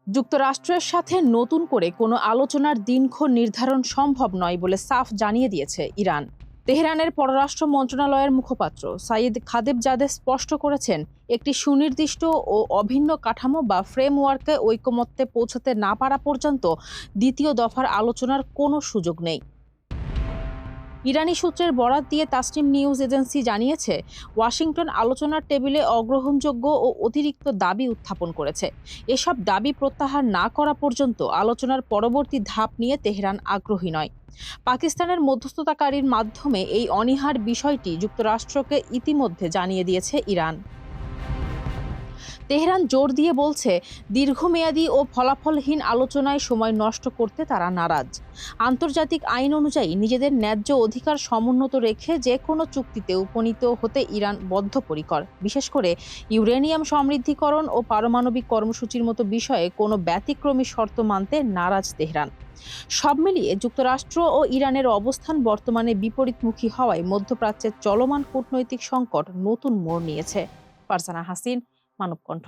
যুক্তরাষ্ট্রের সাথে নতুন করে কোনো আলোচনার দিনক্ষণ নির্ধারণ সম্ভব নয় বলে সাফ জানিয়ে দিয়েছে ইরান। তেহরানের পররাষ্ট্র মন্ত্রণালয়ের মুখপাত্র সাইদ খাদেবজাদে স্পষ্ট করেছেন, একটি সুনির্দিষ্ট ও অভিন্ন কাঠামো বা ফ্রেমওয়ার্কে ঐকমত্যে পৌঁছাতে না পারা পর্যন্ত দ্বিতীয় দফার আলোচনার কোনো সুযোগ নেই। ইরানি সূত্রের বরাত দিয়ে তাসনিম নিউজ এজেন্সি জানিয়েছে, ওয়াশিংটন আলোচনার টেবিলে অগ্রহণযোগ্য ও অতিরিক্ত দাবি উত্থাপন করেছে। এসব দাবি প্রত্যাহার না করা পর্যন্ত আলোচনার পরবর্তী ধাপ নিয়ে তেহরান আগ্রহী নয়। পাকিস্তানের মধ্যস্থতাকারীর মাধ্যমে এই অনীহার বিষয়টি যুক্তরাষ্ট্রকে ইতিমধ্যে জানিয়ে দিয়েছে ইরান। তেহরান জোর দিয়ে বলছে, দীর্ঘমেয়াদী ও ফলাফলহীন আলোচনায় সময় নষ্ট করতে তারা নারাজ। আন্তর্জাতিক আইন অনুযায়ী নিজেদের ন্যায্য অধিকার সমুন্নত রেখে যে কোনো চুক্তিতে উপনীত হতে ইরান বদ্ধপরিকর। বিশেষ করে ইউরেনিয়াম সমৃদ্ধিকরণ ও পারমাণবিক কর্মসূচির মতো বিষয়ে কোনো ব্যতিক্রমী শর্ত মানতে নারাজ তেহরান। সব মিলিয়ে যুক্তরাষ্ট্র ও ইরানের অবস্থান বর্তমানে বিপরীতমুখী হওয়ায় মধ্যপ্রাচ্যের চলমান কূটনৈতিক সংকট নতুন মোড় নিয়েছে। ফারজানা হাসিন, মানবকণ্ঠ।